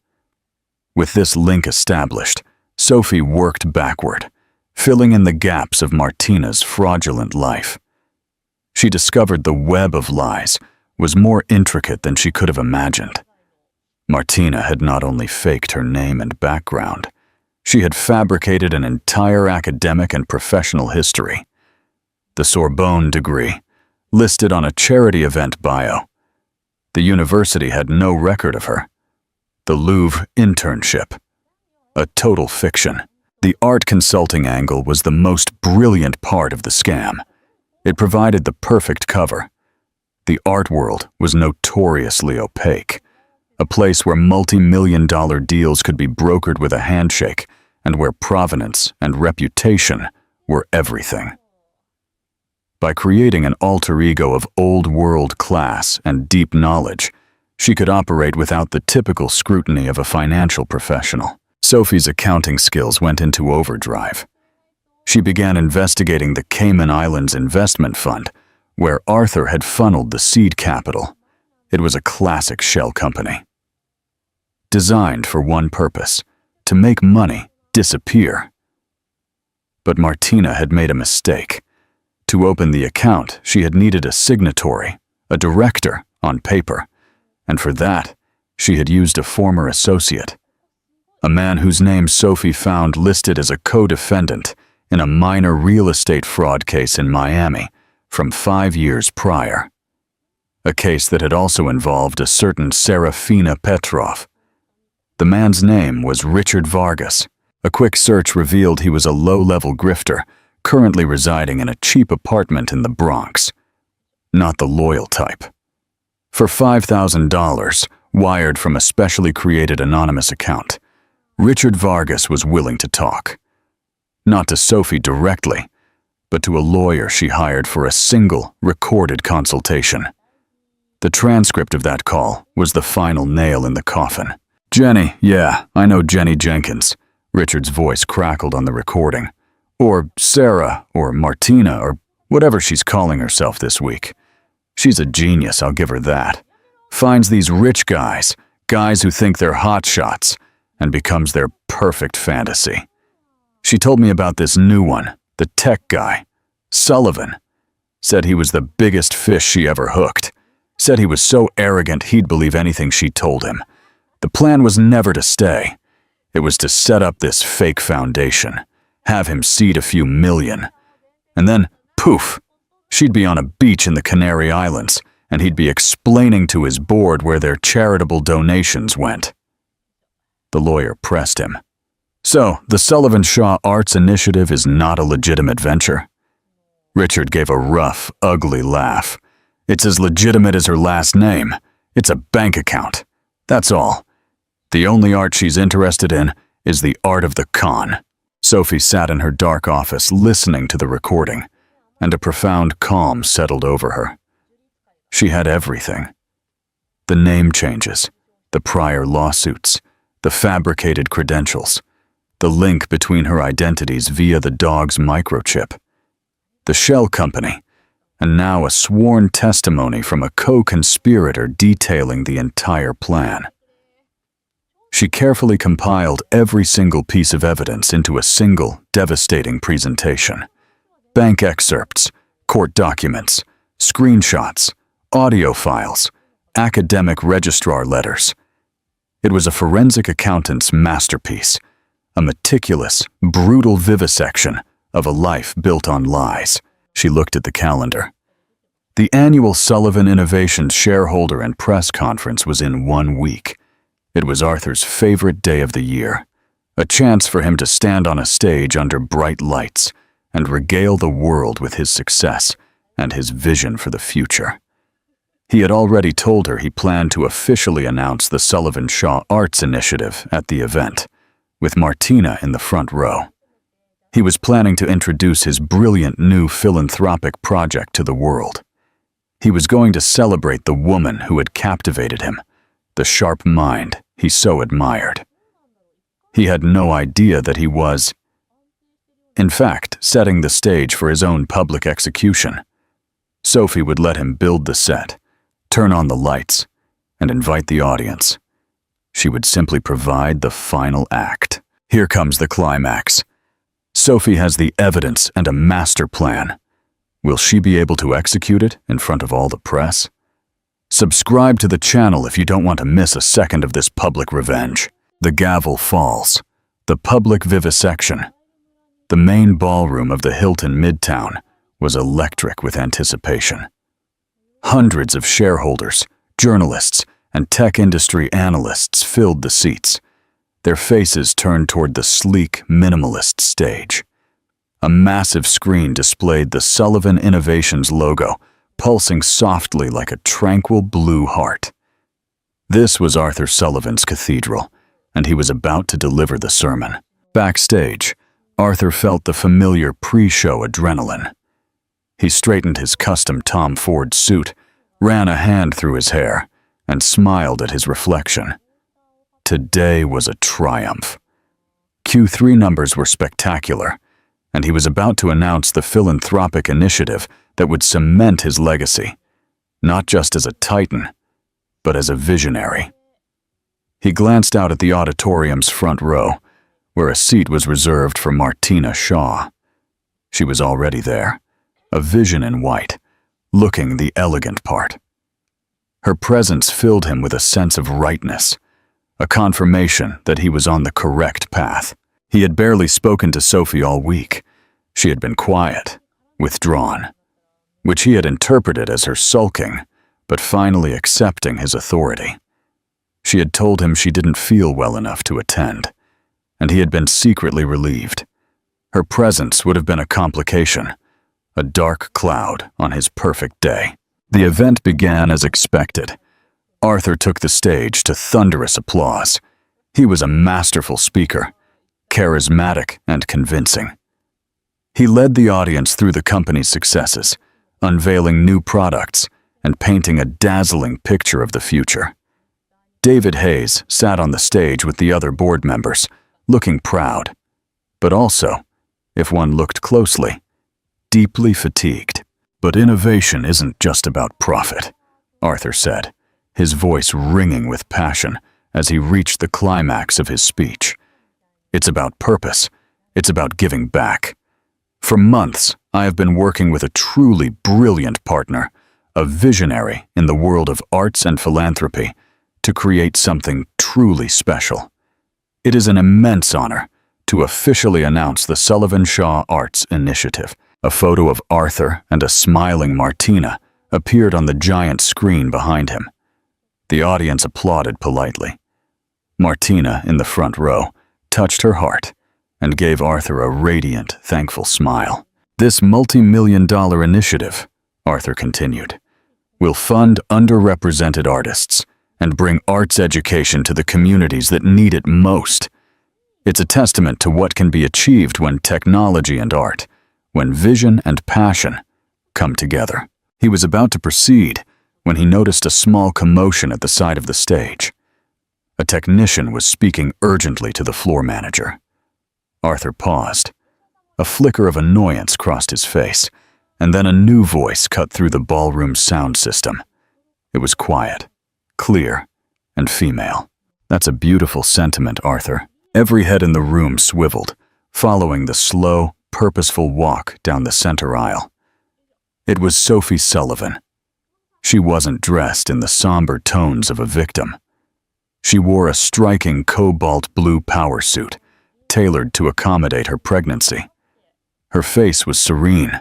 With this link established, Sophie worked backward, filling in the gaps of Martina's fraudulent life. She discovered the web of lies was more intricate than she could have imagined. Martina had not only faked her name and background, she had fabricated an entire academic and professional history. The Sorbonne degree, listed on a charity event bio. The university had no record of her. The Louvre internship. A total fiction. The art consulting angle was the most brilliant part of the scam. It provided the perfect cover. The art world was notoriously opaque, a place where multi-million-dollar deals could be brokered with a handshake and where provenance and reputation were everything. By creating an alter ego of old-world class and deep knowledge, she could operate without the typical scrutiny of a financial professional. Sophie's accounting skills went into overdrive. She began investigating the Cayman Islands Investment Fund, where Arthur had funneled the seed capital. It was a classic shell company. Designed for one purpose, to make money disappear. But Martina had made a mistake. To open the account, she had needed a signatory, a director, on paper, and for that, she had used a former associate. A man whose name Sophie found listed as a co-defendant in a minor real estate fraud case in Miami from 5 years prior. A case that had also involved a certain Serafina Petrov. The man's name was Richard Vargas. A quick search revealed he was a low-level grifter, currently residing in a cheap apartment in the Bronx. Not the loyal type. For $5,000, wired from a specially created anonymous account, Richard Vargas was willing to talk. Not to Sophie directly, but to a lawyer she hired for a single, recorded consultation. The transcript of that call was the final nail in the coffin. "Jenny, yeah, I know Jenny Jenkins," Richard's voice crackled on the recording. "Or Sarah, or Martina, or whatever she's calling herself this week. She's a genius, I'll give her that. Finds these rich guys who think they're hotshots, and becomes their perfect fantasy. She told me about this new one, the tech guy, Sullivan. Said he was the biggest fish she ever hooked. Said he was so arrogant he'd believe anything she told him. The plan was never to stay. It was to set up this fake foundation, have him seed a few million. And then, poof, she'd be on a beach in the Canary Islands, and he'd be explaining to his board where their charitable donations went." The lawyer pressed him. "So, the Sullivan-Shaw Arts Initiative is not a legitimate venture?" Richard gave a rough, ugly laugh. "It's as legitimate as her last name. It's a bank account. That's all. The only art she's interested in is the art of the con." Sophie sat in her dark office listening to the recording, and a profound calm settled over her. She had everything. The name changes, the prior lawsuits, the fabricated credentials, the link between her identities via the dog's microchip, the shell company, and now a sworn testimony from a co-conspirator detailing the entire plan. She carefully compiled every single piece of evidence into a single, devastating presentation. Bank excerpts, court documents, screenshots, audio files, academic registrar letters. It was a forensic accountant's masterpiece, a meticulous, brutal vivisection of a life built on lies. She looked at the calendar. The annual Sullivan Innovations shareholder and press conference was in 1 week. It was Arthur's favorite day of the year, a chance for him to stand on a stage under bright lights and regale the world with his success and his vision for the future. He had already told her he planned to officially announce the Sullivan Shaw Arts Initiative at the event, with Martina in the front row. He was planning to introduce his brilliant new philanthropic project to the world. He was going to celebrate the woman who had captivated him, the sharp mind he so admired. He had no idea that he was, in fact, setting the stage for his own public execution. Sophie would let him build the set, turn on the lights, and invite the audience. She would simply provide the final act. Here comes the climax. Sophie has the evidence and a master plan. Will she be able to execute it in front of all the press? Subscribe to the channel if you don't want to miss a second of this public revenge. The gavel falls. The public vivisection. The main ballroom of the Hilton Midtown was electric with anticipation. Hundreds of shareholders, journalists, and tech industry analysts filled the seats, their faces turned toward the sleek, minimalist stage. A massive screen displayed the Sullivan Innovations logo, pulsing softly like a tranquil blue heart. This was Arthur Sullivan's cathedral, and he was about to deliver the sermon. Backstage, Arthur felt the familiar pre-show adrenaline. He straightened his custom Tom Ford suit, ran a hand through his hair, and smiled at his reflection. Today was a triumph. Q3 numbers were spectacular, and he was about to announce the philanthropic initiative that would cement his legacy, not just as a titan, but as a visionary. He glanced out at the auditorium's front row, where a seat was reserved for Martina Shaw. She was already there, a vision in white, looking the elegant part. Her presence filled him with a sense of rightness, a confirmation that he was on the correct path. He had barely spoken to Sophie all week. She had been quiet, withdrawn, which he had interpreted as her sulking, but finally accepting his authority. She had told him she didn't feel well enough to attend, and he had been secretly relieved. Her presence would have been a complication, a dark cloud on his perfect day. The event began as expected. Arthur took the stage to thunderous applause. He was a masterful speaker, charismatic and convincing. He led the audience through the company's successes, unveiling new products and painting a dazzling picture of the future. David Hayes sat on the stage with the other board members, looking proud, but also, if one looked closely, deeply fatigued. But innovation isn't just about profit, Arthur said, his voice ringing with passion as he reached the climax of his speech. It's about purpose. It's about giving back. For months, I have been working with a truly brilliant partner, a visionary in the world of arts and philanthropy, to create something truly special. It is an immense honor to officially announce the Sullivan Shaw Arts Initiative. A photo of Arthur and a smiling Martina appeared on the giant screen behind him. The audience applauded politely. Martina, in the front row, touched her heart and gave Arthur a radiant, thankful smile. This multi-million-dollar initiative, Arthur continued, will fund underrepresented artists and bring arts education to the communities that need it most. It's a testament to what can be achieved when technology and art, when vision and passion come together. He was about to proceed when he noticed a small commotion at the side of the stage. A technician was speaking urgently to the floor manager. Arthur paused. A flicker of annoyance crossed his face, and then a new voice cut through the ballroom's sound system. It was quiet, clear, and female. That's a beautiful sentiment, Arthur. Every head in the room swiveled, following the slow, purposeful walk down the center aisle. It was Sophie Sullivan. She wasn't dressed in the somber tones of a victim. She wore a striking cobalt blue power suit, tailored to accommodate her pregnancy. Her face was serene,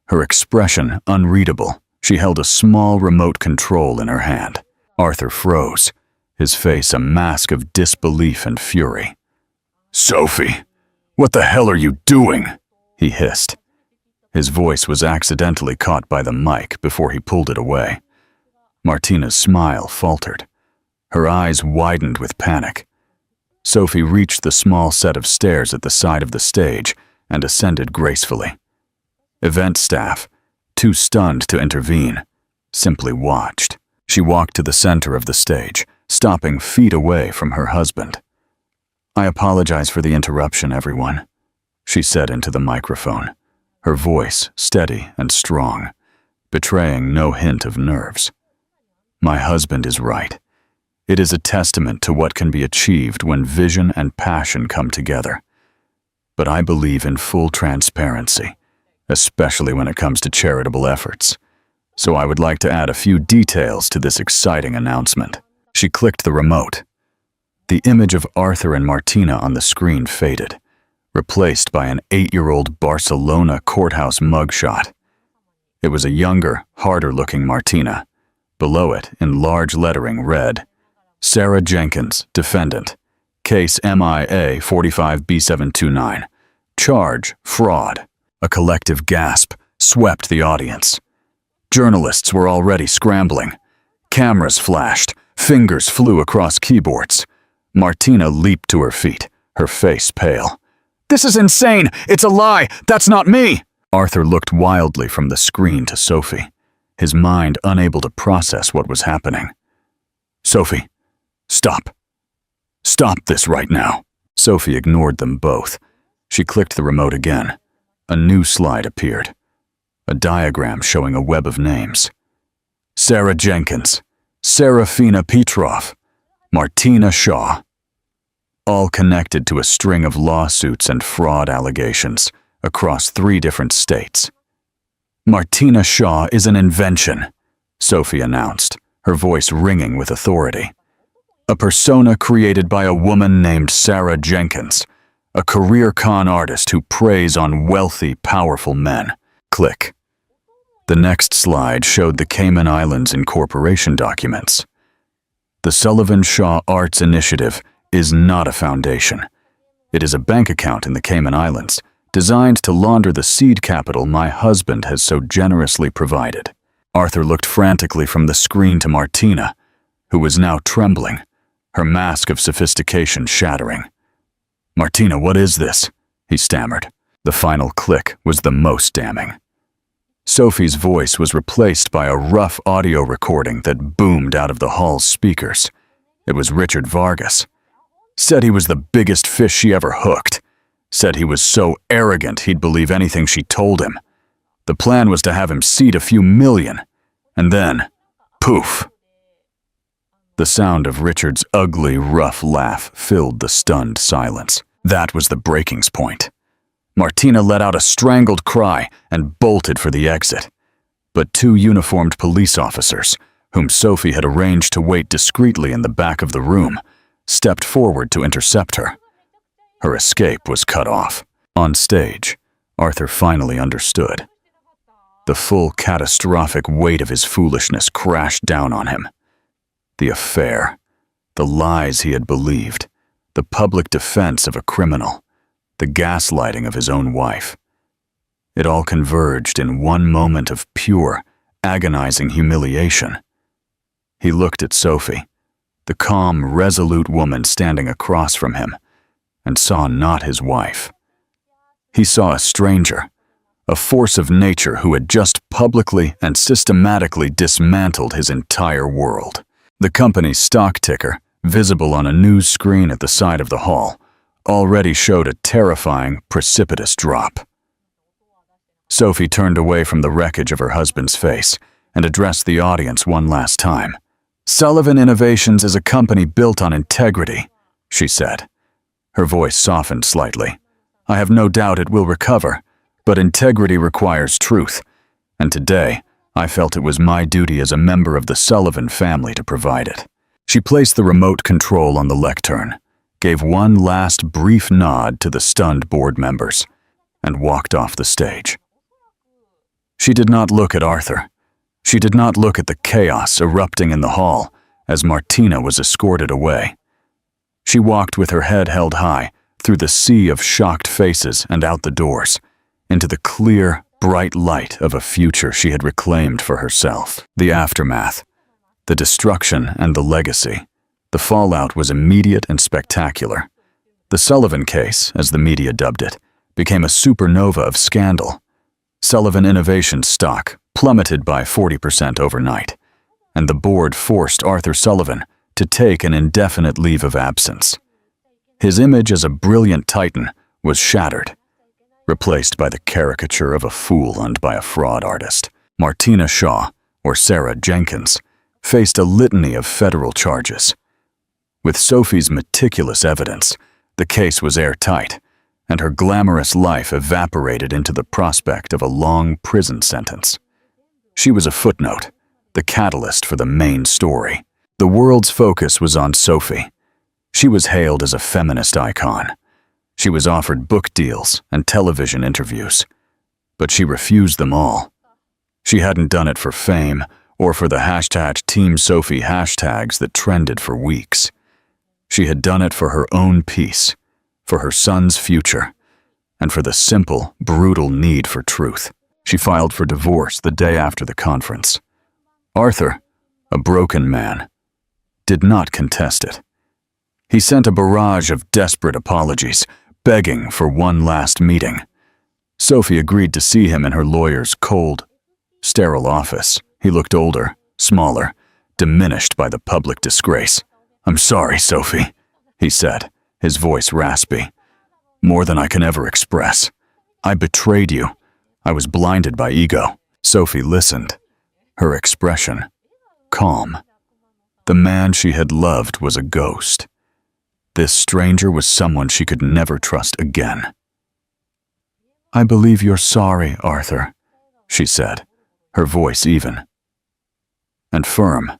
her expression unreadable. She held a small remote control in her hand. Arthur froze, his face a mask of disbelief and fury. "Sophie, what the hell are you doing?" he hissed. His voice was accidentally caught by the mic before he pulled it away. Martina's smile faltered. Her eyes widened with panic. Sophie reached the small set of stairs at the side of the stage and ascended gracefully. Event staff, too stunned to intervene, simply watched. She walked to the center of the stage, stopping feet away from her husband. "I apologize for the interruption, everyone," she said into the microphone, her voice steady and strong, betraying no hint of nerves. "My husband is right. It is a testament to what can be achieved when vision and passion come together. But I believe in full transparency, especially when it comes to charitable efforts. So I would like to add a few details to this exciting announcement." She clicked the remote. The image of Arthur and Martina on the screen faded, replaced by an 8-year-old Barcelona courthouse mugshot. It was a younger, harder-looking Martina. Below it, in large lettering, read, "Sarah Jenkins, defendant. Case MIA 45B729. Charge, fraud." A collective gasp swept the audience. Journalists were already scrambling. Cameras flashed, fingers flew across keyboards. Martina leaped to her feet, her face pale. "This is insane! It's a lie! That's not me!" Arthur looked wildly from the screen to Sophie, his mind unable to process what was happening. "Sophie, stop. Stop this right now." Sophie ignored them both. She clicked the remote again. A new slide appeared. A diagram showing a web of names. Sarah Jenkins, Serafina Petrov, Martina Shaw. All connected to a string of lawsuits and fraud allegations across 3 different states. "Martina Shaw is an invention," Sophie announced, her voice ringing with authority. "A persona created by a woman named Sarah Jenkins, a career con artist who preys on wealthy, powerful men." Click. The next slide showed the Cayman Islands incorporation documents. The Sullivan Shaw Arts Initiative is not a foundation. It is a bank account in the Cayman Islands, designed to launder the seed capital my husband has so generously provided. Arthur looked frantically from the screen to Martina, who was now trembling, her mask of sophistication shattering. "Martina, what is this?" he stammered. The final click was the most damning. Sophie's voice was replaced by a rough audio recording that boomed out of the hall's speakers. It was Richard Vargas. Said he was the biggest fish she ever hooked. Said he was so arrogant he'd believe anything she told him. The plan was to have him seed a few million. And then, poof. The sound of Richard's ugly, rough laugh filled the stunned silence. That was the breaking point. Martina let out a strangled cry and bolted for the exit. But 2 uniformed police officers, whom Sophie had arranged to wait discreetly in the back of the room, stepped forward to intercept her. Her escape was cut off. On stage, Arthur finally understood. The full catastrophic weight of his foolishness crashed down on him. The affair, the lies he had believed, the public defense of a criminal, the gaslighting of his own wife. It all converged in one moment of pure, agonizing humiliation. He looked at Sophie, the calm, resolute woman standing across from him, and saw not his wife. He saw a stranger, a force of nature who had just publicly and systematically dismantled his entire world. The company's stock ticker, visible on a news screen at the side of the hall, already showed a terrifying, precipitous drop. Sophie turned away from the wreckage of her husband's face and addressed the audience one last time. "Sullivan Innovations is a company built on integrity," she said. Her voice softened slightly. "I have no doubt it will recover, But integrity requires truth, and today I felt it was my duty as a member of the Sullivan family to provide it. She placed the remote control on the lectern, gave one last brief nod to the stunned board members, and walked off the stage. She did not look at Arthur. She did not look at the chaos erupting in the hall as Martina was escorted away. She walked with her head held high through the sea of shocked faces and out the doors, into the clear, bright light of a future she had reclaimed for herself. The aftermath, the destruction and the legacy, the fallout was immediate and spectacular. The Sullivan case, as the media dubbed it, became a supernova of scandal. Sullivan Innovation stock plummeted by 40% overnight, and the board forced Arthur Sullivan to take an indefinite leave of absence. His image as a brilliant titan was shattered, replaced by the caricature of a fool and by a fraud artist. Martina Shaw, or Sarah Jenkins, faced a litany of federal charges. With Sophie's meticulous evidence, the case was airtight, and her glamorous life evaporated into the prospect of a long prison sentence. She was a footnote, the catalyst for the main story. The world's focus was on Sophie. She was hailed as a feminist icon. She was offered book deals and television interviews, but she refused them all. She hadn't done it for fame or for the #TeamSophie hashtags that trended for weeks. She had done it for her own peace, for her son's future, and for the simple, brutal need for truth. She filed for divorce the day after the conference. Arthur, a broken man, did not contest it. He sent a barrage of desperate apologies, begging for one last meeting. Sophie agreed to see him in her lawyer's cold, sterile office. He looked older, smaller, diminished by the public disgrace. "I'm sorry, Sophie," he said, his voice raspy. "More than I can ever express. I betrayed you. I was blinded by ego." Sophie listened, her expression calm. The man she had loved was a ghost. This stranger was someone she could never trust again. "I believe you're sorry, Arthur," she said, her voice even and firm.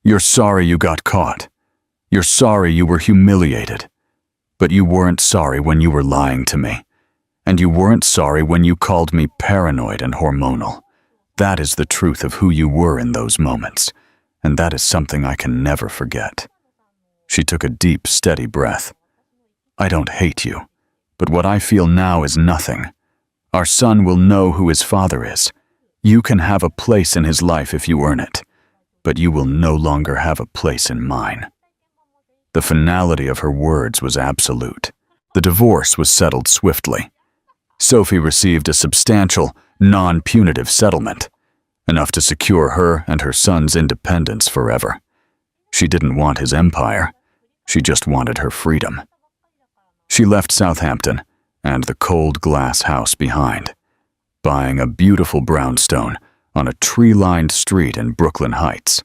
"You're sorry you got caught. You're sorry you were humiliated. But you weren't sorry when you were lying to me. And you weren't sorry when you called me paranoid and hormonal. That is the truth of who you were in those moments, and that is something I can never forget." She took a deep, steady breath. "I don't hate you, but what I feel now is nothing. Our son will know who his father is. You can have a place in his life if you earn it, but you will no longer have a place in mine." The finality of her words was absolute. The divorce was settled swiftly. Sophie received a substantial, non-punitive settlement, enough to secure her and her son's independence forever. She didn't want his empire. She just wanted her freedom. She left Southampton and the cold glass house behind, buying a beautiful brownstone on a tree-lined street in Brooklyn Heights.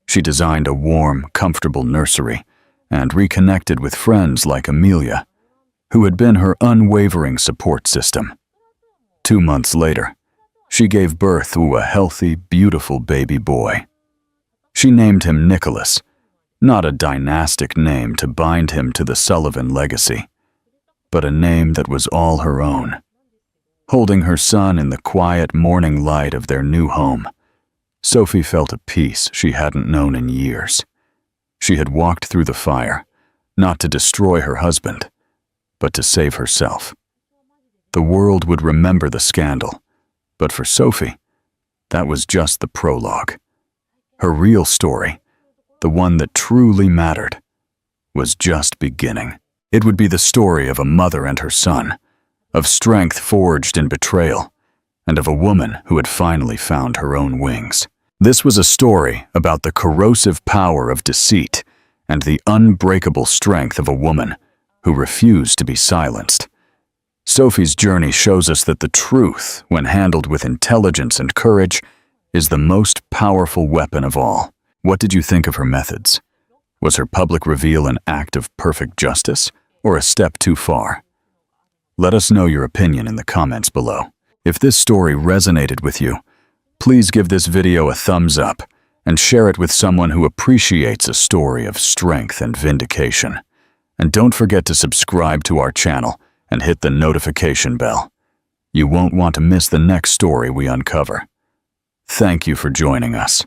She designed a warm, comfortable nursery and reconnected with friends like Amelia, who had been her unwavering support system. 2 months later, she gave birth to a healthy, beautiful baby boy. She named him Nicholas, not a dynastic name to bind him to the Sullivan legacy, but a name that was all her own. Holding her son in the quiet morning light of their new home, Sophie felt a peace she hadn't known in years. She had walked through the fire, not to destroy her husband, but to save herself. The world would remember the scandal, but for Sophie, that was just the prologue. Her real story, the one that truly mattered, was just beginning. It would be the story of a mother and her son, of strength forged in betrayal, and of a woman who had finally found her own wings. This was a story about the corrosive power of deceit and the unbreakable strength of a woman who refused to be silenced. Sophie's journey shows us that the truth, when handled with intelligence and courage, is the most powerful weapon of all. What did you think of her methods? Was her public reveal an act of perfect justice or a step too far? Let us know your opinion in the comments below. If this story resonated with you, please give this video a thumbs up and share it with someone who appreciates a story of strength and vindication. And don't forget to subscribe to our channel and hit the notification bell. You won't want to miss the next story we uncover. Thank you for joining us.